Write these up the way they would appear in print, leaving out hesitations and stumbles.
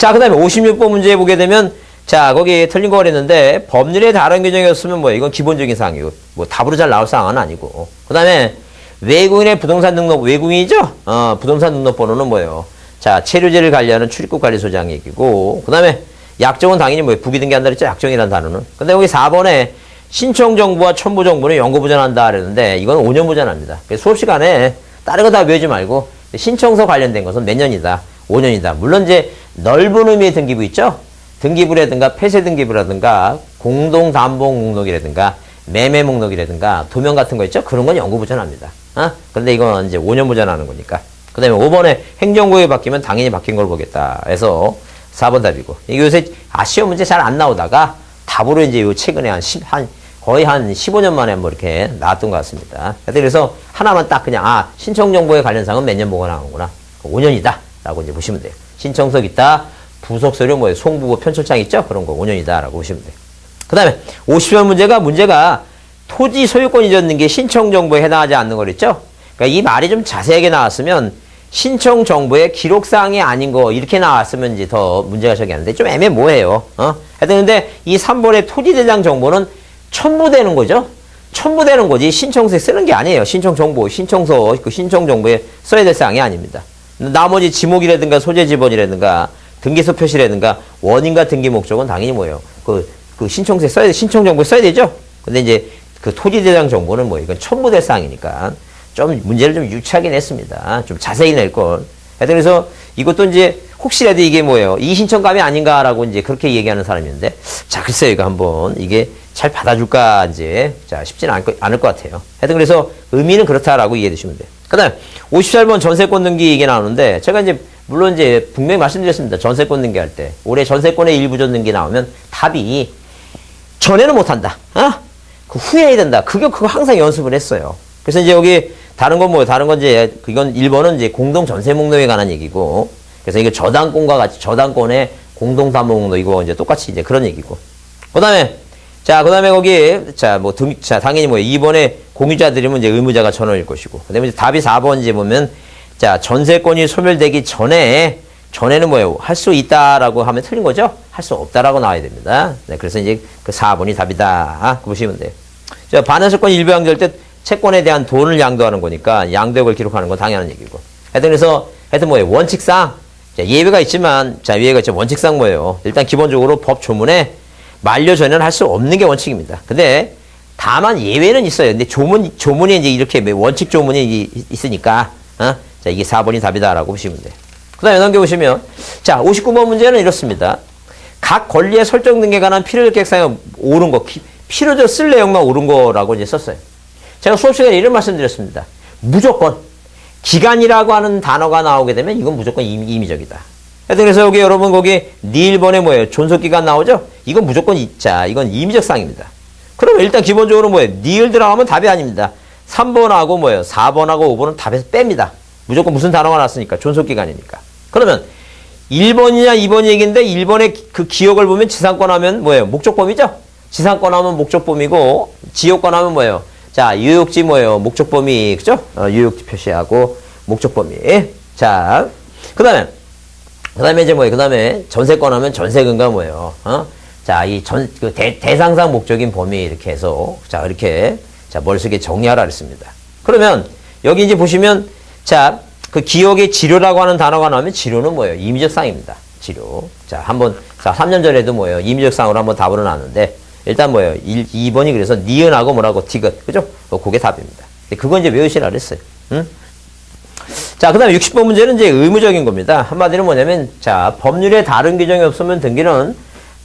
자, 그 다음에 56번 문제 보게 되면, 자, 거기 틀린 거 그랬는데, 법률의 다른 규정이었으면 뭐예요? 이건 기본적인 사항이고, 뭐 답으로 잘 나올 사항은 아니고. 그 다음에 외국인의 부동산 등록, 외국인이죠? 부동산 등록번호는 뭐예요? 자, 체류지를 관리하는 출입국 관리소장 얘기고, 그 다음에 약정은 당연히 뭐예요? 부기 등기한다 그랬죠? 약정이라는 단어는. 근데 여기 4번에 신청 정보와 첨부 정보는 연고 보전한다 그랬는데, 이건 5년 보전합니다. 수업 시간에 다른 거 다 외우지 말고, 신청서 관련된 것은 몇 년이다? 5년이다. 물론 이제 넓은 의미의 등기부 있죠? 등기부라든가 폐쇄 등기부라든가 공동담보 목록이라든가 매매 목록이라든가 도면 같은 거 있죠? 그런 건 연구 보전합니다. 그런데 이건 이제 5년 보전하는 거니까. 그 다음에 5번에 행정구역이 바뀌면 당연히 바뀐 걸 보겠다 해서 4번 답이고. 이게 요새 시험 문제 잘 안 나오다가 답으로 이제 요 최근에 거의 한 15년 만에 뭐 이렇게 나왔던 것 같습니다. 그래서 하나만 딱 그냥 신청 정보에 관련 사항은 몇 년 보고 나오는구나. 5년이다 라고 이제 보시면 돼요. 신청석 있다. 부속 서류 뭐예요? 송부고 편철장 있죠? 그런 거 5년이다 라고 보시면 돼요. 그 다음에 50번 문제가 토지 소유권 이전된 게 신청 정보에 해당하지 않는 거랬죠? 그러니까 이 말이 좀 자세하게 나왔으면 신청 정보의 기록사항이 아닌 거 이렇게 나왔으면 이제 더 문제가 적용하는데 좀 애매모호해요. 근데 이 3번의 토지 대장 정보는 첨부되는 거죠? 첨부되는 거지 신청서에 쓰는 게 아니에요. 신청 정보, 신청서, 그 신청 정보에 써야 될 사항이 아닙니다. 나머지 지목이라든가 소재 지번이라든가 등기소 표시라든가 원인과 등기 목적은 당연히 뭐예요? 그 신청서에 써야 돼, 신청 정보에 써야 되죠? 근데 이제 그 토지 대장 정보는 뭐예요? 이건 첨부될 사항이니까 좀 문제를 좀 유치하긴 했습니다. 좀 자세히 낼 걸. 그래서 이것도 이제 혹시라도 이게 뭐예요? 이 신청감이 아닌가라고 이제 그렇게 얘기하는 사람이었는데, 자, 글쎄요, 이거 한번 이게 잘 받아줄까, 이제. 자, 쉽지는 않을 것 같아요. 하여튼 그래서 의미는 그렇다라고 이해해 주시면 돼요. 그 다음, 58번 전세권 등기 이게 나오는데, 제가 이제, 물론 이제 분명히 말씀드렸습니다. 전세권 등기 할 때. 올해 전세권의 일부전 등기 나오면 답이 전에는 못한다. 그 후에 해야 된다. 그거 항상 연습을 했어요. 그래서 이제 여기 다른 건 뭐예요? 다른 건 이제, 이건 1번은 이제 공동 전세 목록에 관한 얘기고, 그래서 이게 저당권과 같이 저당권의 공동담보 목록 이거 이제 똑같이 이제 그런 얘기고. 그 다음에 거기, 당연히 뭐 2번에 공유자들이면 이제 의무자가 전원일 것이고. 그 다음에 답이 4번 이제 보면, 자, 전세권이 소멸되기 전에는 뭐예요? 할 수 있다라고 하면 틀린 거죠? 할 수 없다라고 나와야 됩니다. 네, 그래서 이제 그 4번이 답이다. 보시면 돼요. 자, 반환세권 일부양도할 때 채권에 대한 돈을 양도하는 거니까 양도액을 기록하는 건 당연한 얘기고. 하여튼 뭐예요? 원칙상, 자, 예외가 있지만 원칙상 뭐예요? 일단 기본적으로 법 조문에 만료 전에는 할 수 없는 게 원칙입니다. 근데 다만 예외는 있어요. 근데 조문이 이제 이렇게 원칙 조문이 있으니까, 자, 이게 4번이 답이다라고 보시면 돼요. 그 다음에 넘겨보시면, 자, 59번 문제는 이렇습니다. 각 권리의 설정 등에 관한 필요적 객상에 옳은 거, 필요적 쓸 내용만 옳은 거라고 이제 썼어요. 제가 수업 시간에 이런 말씀 드렸습니다. 무조건, 기간이라고 하는 단어가 나오게 되면 이건 무조건 임의적이다. 그래서 여기 여러분 거기 니 1번에 뭐예요? 존속기간 나오죠? 이건 무조건 이건 임의적 사항입니다. 그러면 일단 기본적으로 뭐예요? 니을 들어가면 답이 아닙니다. 3번하고 뭐예요? 4번하고 5번은 답에서 뺍니다. 무조건 무슨 단어가 났으니까. 존속기간이니까. 그러면 1번이냐 2번 얘기인데 1번의 그 기억을 보면 지상권 하면 뭐예요? 목적범위죠? 지상권 하면 목적범위고 지역권 하면 뭐예요? 자, 유역지 뭐예요? 목적범위, 그죠? 유역지 표시하고 목적범위. 자, 그 다음에 이제 뭐예요? 그 다음에 전세권 하면 전세금과 뭐예요? 자, 대상상 목적인 범위 이렇게 해서, 자, 이렇게, 자, 머릿속에 정리하라 그랬습니다. 그러면, 여기 이제 보시면, 자, 그 기억의 치료라고 하는 단어가 나오면 치료는 뭐예요? 임의적 사항입니다. 치료. 자, 3년 전에도 뭐예요? 임의적 사항으로 한번 답을 해놨는데, 일단 뭐예요? 2번이 그래서 니은하고 뭐라고 디귿. 그죠? 그게 답입니다. 그건 이제 외우시라 그랬어요. 응? 자, 그 다음에 60번 문제는 이제 의무적인 겁니다. 한마디로 뭐냐면, 자, 법률에 다른 규정이 없으면 등기는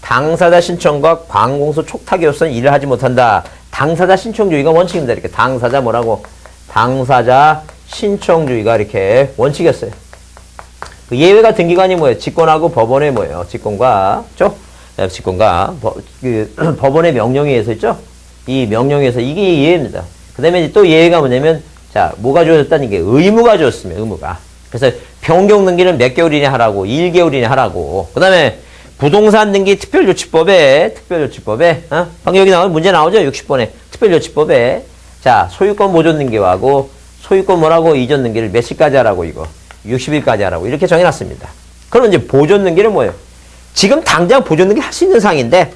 당사자 신청과 관공서 촉탁이 없으면 일을 하지 못한다. 당사자 신청주의가 원칙입니다. 이렇게 당사자 신청주의가 이렇게 원칙이었어요. 그 예외가 등기관이 뭐예요? 직권하고 법원의 뭐예요? 직권과 법원의 명령에 의해서 있죠? 이 명령에 의해서 이게 예외입니다. 그 다음에 또 예외가 뭐냐면, 자, 뭐가 주어졌다는 게 의무가 주어졌으면, 의무가. 그래서 변경 등기는 몇 개월이냐 하라고, 1개월이냐 하라고. 그 다음에 부동산 등기 특별조치법에, 방금 여기 나오는 문제 나오죠? 60번에. 특별조치법에. 자, 소유권 보존 등기하고, 소유권 이전 등기를 몇 시까지 하라고, 이거. 60일까지 하라고. 이렇게 정해놨습니다. 그럼 이제 보존 등기는 뭐예요? 지금 당장 보존등기 할 수 있는 사항인데,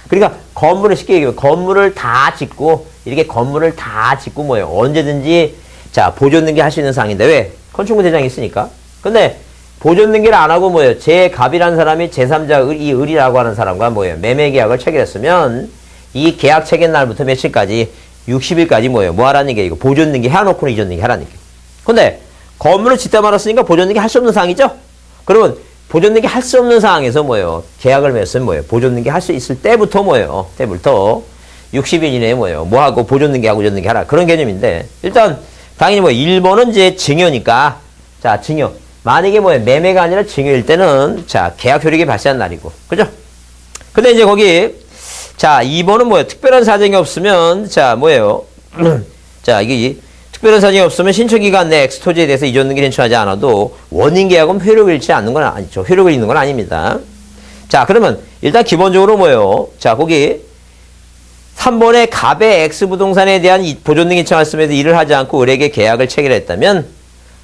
그러니까 건물을 쉽게 얘기하면 건물을 다 짓고, 이렇게 건물을 다 짓고 뭐예요. 언제든지, 자, 보존등기 할 수 있는 사항인데, 왜? 건축물 대장이 있으니까. 근데, 보존등기를 안 하고 뭐예요. 제 갑이라는 사람이 제3자 이 을이라고 하는 사람과 뭐예요. 매매 계약을 체결했으면, 이 계약 체결 날부터 며칠까지? 60일까지 뭐예요. 뭐 하라는 얘기예요. 이거 보존등기 해놓고는 이전등기 하라는 얘기예요. 근데, 건물을 짓다 말았으니까 보존등기 할 수 없는 사항이죠? 그러면, 보존등기 할 수 없는 상황에서 뭐예요? 계약을 맺으면 뭐예요? 보존등기 할 수 있을 때부터 뭐예요? 때부터 60일 이내에 뭐예요? 뭐하고 보존등기하고 보존등기 하라. 그런 개념인데, 일단, 당연히 뭐 1번은 이제 증여니까, 자, 증여. 만약에 뭐예요? 매매가 아니라 증여일 때는, 자, 계약 효력이 발생한 날이고. 그죠? 근데 이제 거기, 자, 2번은 뭐예요? 특별한 사정이 없으면, 자, 뭐예요? 자, 이게, 특별한 사정이 없으면 신청기간 내 엑스토지에 대해서 이전등기를 신청하지 않아도 원인 계약은 효력을 잃지 않는 건 아니죠. 효력을 잃는 건 아닙니다. 자, 그러면 일단 기본적으로 뭐예요? 자, 거기 3번에 갑의 X부동산에 대한 보존등기 신청했음에도 일을 하지 않고 을에게 계약을 체결했다면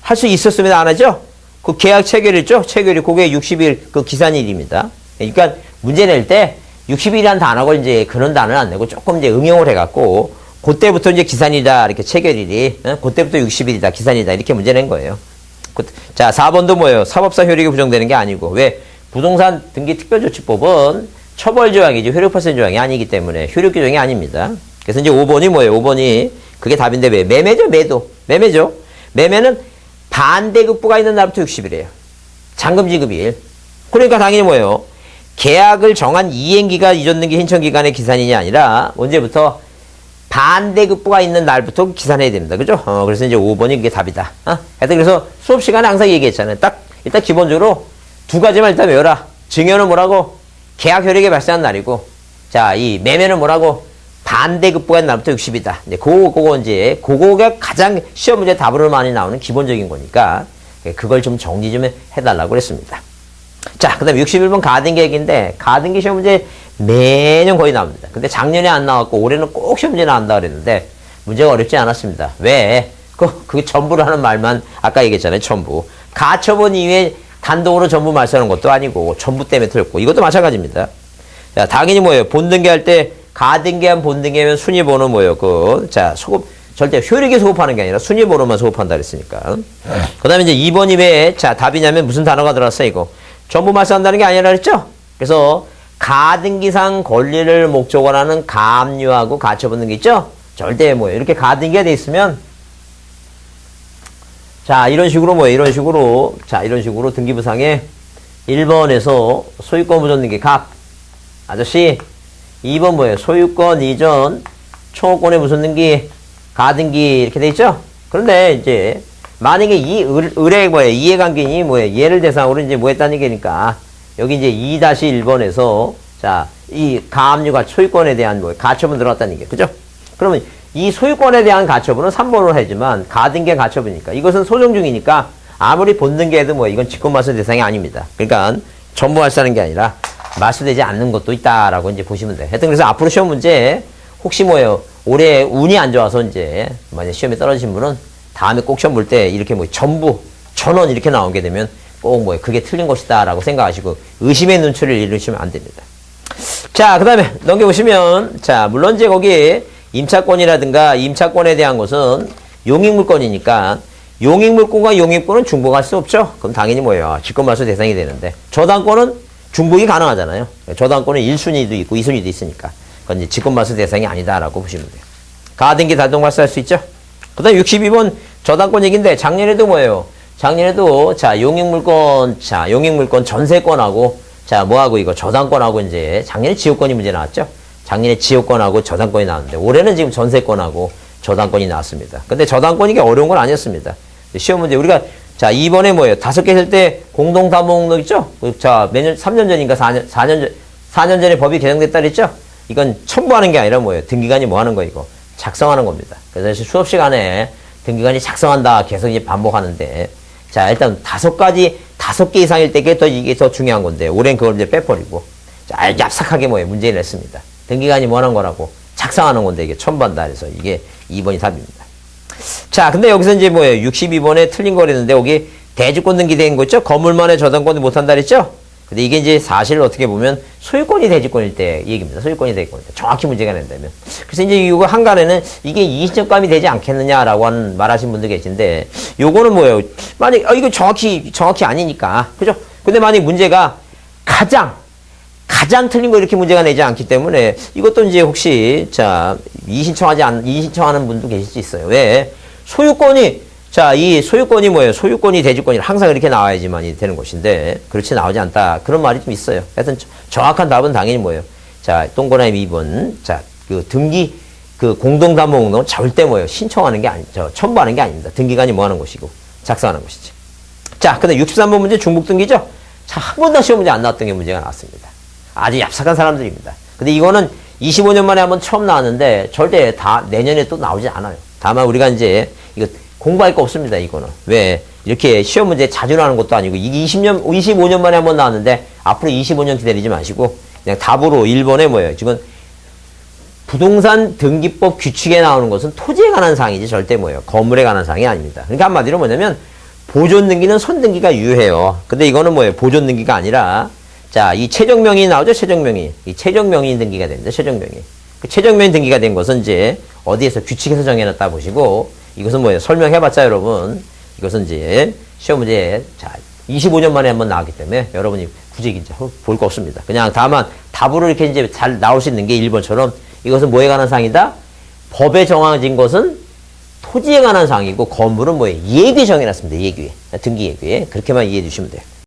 할 수 있었으면 안 하죠? 그 계약 체결했죠? 체결이 그게 60일 그 기산일입니다. 그러니까 문제 낼 때 60일이라는 단어가 이제 그런 단어는 안 내고 조금 이제 응용을 해갖고 그때부터 이제 기산이다, 이렇게 체결일이. 그때부터 60일이다, 기산이다, 이렇게 문제 낸 거예요. 자, 4번도 뭐예요? 사법상 효력이 부정되는 게 아니고. 왜? 부동산 등기 특별조치법은 처벌 조항이지, 효력 발생 조항이 아니기 때문에 효력 규정이 아닙니다. 그래서 이제 5번이 뭐예요? 5번이 그게 답인데 왜? 매매죠, 매도. 매매죠. 매매는 반대급부가 있는 날부터 60일이에요. 잔금 지급일. 그러니까 당연히 뭐예요? 계약을 정한 이행기가 이전등기 신청기간의 기산이 아니라 언제부터? 반대급부가 있는 날부터 기산해야 됩니다. 그죠? 그래서 이제 5번이 그게 답이다. 하여튼 그래서 수업 시간에 항상 얘기했잖아요. 딱, 일단 기본적으로 두 가지만 일단 외워라. 증여는 뭐라고? 계약 효력이 발생한 날이고, 자, 이 매매는 뭐라고? 반대급부가 있는 날부터 60이다. 이제 그거가 가장 시험 문제 답으로 많이 나오는 기본적인 거니까, 그걸 좀 정리 좀 해달라고 그랬습니다. 자, 그 다음에 61번 가등기 얘기인데, 가등기 시험 문제 매년 거의 나옵니다. 근데 작년에 안 나왔고, 올해는 꼭 시험 문제 나온다 그랬는데, 문제가 어렵지 않았습니다. 왜? 그게 전부라는 말만, 아까 얘기했잖아요, 전부. 가처분 이후에 단독으로 전부 말씀하는 것도 아니고, 전부 때문에 틀렸고, 이것도 마찬가지입니다. 자, 당연히 뭐예요? 본등기 할 때, 가등기한 본등기하면 순위번호 뭐예요? 자, 절대 효력에 소급하는 게 아니라 순위번호만 소급한다 그랬으니까. 그 다음에 이제 2번이 왜, 자, 답이냐면 무슨 단어가 들어왔어요, 이거? 전부 말씀한다는 게 아니라 그랬죠? 그래서 가등기상 권리를 목적으로 하는 가압류하고 가처분 등기 있죠? 절대 뭐예요? 이렇게 가등기가 돼 있으면 자, 이런 식으로 뭐예요? 이런 식으로 등기부상에 1번에서 소유권 보존 등기 갑 아저씨 2번 뭐예요? 소유권 이전 초권의 무슨 등기 가등기 이렇게 돼 있죠? 그런데 이제 만약에 이 을의 뭐예요? 이해관계인이 뭐예요? 얘를 대상으로 이제 뭐 했다는 얘기니까 여기 이제 2-1번에서 자, 이 가압류가 소유권에 대한 뭐 가처분 들어갔다는 얘기예요. 그죠? 그러면 이 소유권에 대한 가처분은 3번으로 하지만 가등기 가처분이니까 이것은 소정 중이니까 아무리 본등기해도 뭐 이건 직권말소 대상이 아닙니다. 그러니까 전부 말소하는 게 아니라 말소되지 않는 것도 있다라고 이제 보시면 돼요. 하여튼 그래서 앞으로 시험 문제 혹시 뭐예요? 올해 운이 안 좋아서 이제 만약 시험에 떨어지신 분은 다음에 꼭 시험 볼 때 이렇게 뭐 전부 1000원 이렇게 나오게 되면 꼭 뭐예요? 그게 틀린 것이다 라고 생각하시고 의심의 눈초리를 이루시면 안 됩니다. 자, 그 다음에 넘겨보시면 자, 물론 이제 거기 임차권이라든가 임차권에 대한 것은 용익물권이니까 용익물권과 용익권은 중복할 수 없죠. 그럼 당연히 뭐예요? 직권말소 대상이 되는데 저당권은 중복이 가능하잖아요. 저당권은 1순위도 있고 2순위도 있으니까 그건 이제 직권말소 대상이 아니다라고 보시면 돼요. 가등기 단독말소할 수 있죠. 그 다음에 62번 저당권 얘기인데 작년에도 뭐예요? 작년에도 자 용익물권 전세권하고 자 뭐하고 이거 저당권하고 이제 작년에 지역권이 문제 나왔죠. 작년에 지역권하고 저당권이 나왔는데 올해는 지금 전세권하고 저당권이 나왔습니다. 근데 저당권이 게 어려운 건 아니었습니다. 시험 문제 우리가 자 이번에 뭐예요? 5개 쓸 때 공동담보목록 있죠? 자 매년 3년 전인가 4년 전에 법이 개정됐다 그랬죠? 이건 첨부하는 게 아니라 뭐예요? 등기관이 뭐 하는 거 이거 작성하는 겁니다. 그래서 수업 시간에 등기관이 작성한다 계속 이제 반복하는데 자 일단 5개 이상일 때 이게 더 중요한 건데 올해는 그걸 이제 빼버리고 자 얍삭하게 뭐예요? 문제를 냈습니다. 등기관이 뭐 하는 거라고 작성하는 건데 이게 첨부한다 그래서 이게 2번이 답입니다. 자 근데 여기서 이제 뭐예요? 62번에 틀린 거랬는데 여기 대주권 등기된 거 있죠? 건물만의 저당권을 못한다 그랬죠? 근데 이게 이제 사실 어떻게 보면 소유권이 대지권일 때 얘기입니다. 소유권이 대지권일 때. 정확히 문제가 된다면. 그래서 이제 이거 한간에는 이게 이의신청감이 되지 않겠느냐라고 말하신 분들 계신데, 요거는 뭐예요? 만약, 이거 정확히 아니니까. 그죠? 근데 만약 문제가 가장 틀린 거 이렇게 문제가 내지 않기 때문에 이것도 이제 혹시, 이의신청하는 분도 계실 수 있어요. 왜? 이 소유권이 뭐예요? 소유권이 대지권이 항상 이렇게 나와야지만 되는 것인데, 그렇지 나오지 않다. 그런 말이 좀 있어요. 하여튼 정확한 답은 당연히 뭐예요? 자, 동그라미 2번. 자, 등기, 공동담보목록은 절대 뭐예요? 신청하는 게 첨부하는 게 아닙니다. 등기관이 뭐 하는 것이고, 작성하는 것이지. 자, 근데 63번 문제 중복등기죠? 자, 한 번도 시험 문제 안 나왔던 게 문제가 나왔습니다. 아주 얍삭한 사람들입니다. 근데 이거는 25년 만에 한번 처음 나왔는데, 절대 다 내년에 또 나오지 않아요. 다만 우리가 이제, 이거 공부할 거 없습니다, 이거는. 왜? 이렇게 시험 문제 자주 나오는 것도 아니고, 이게 25년 만에 한번 나왔는데, 앞으로 25년 기다리지 마시고, 그냥 답으로 1번에 뭐예요? 지금, 부동산 등기법 규칙에 나오는 것은 토지에 관한 사항이지, 절대 뭐예요? 건물에 관한 사항이 아닙니다. 그러니까 한마디로 뭐냐면, 보존 등기는 손등기가 유효해요. 근데 이거는 뭐예요? 보존 등기가 아니라, 자, 이 최종명의 나오죠, 최종명의. 이 최종명의 등기가 됩니다, 최종명의. 그 최종명의 등기가 된 것은 이제, 어디에서 규칙에서 정해놨다 보시고, 이것은 뭐예요? 설명해봤자 여러분. 이것은 이제 시험 문제, 자, 25년 만에 한번 나왔기 때문에 여러분이 굳이 이제 볼 거 없습니다. 그냥 다만 답으로 이렇게 이제 잘 나올 수 있는 게 1번처럼 이것은 뭐에 관한 사항이다? 법에 정해진 것은 토지에 관한 사항이고 건물은 뭐예요? 예규에 정해놨습니다. 예규에. 등기 예규에. 그렇게만 이해해 주시면 돼요.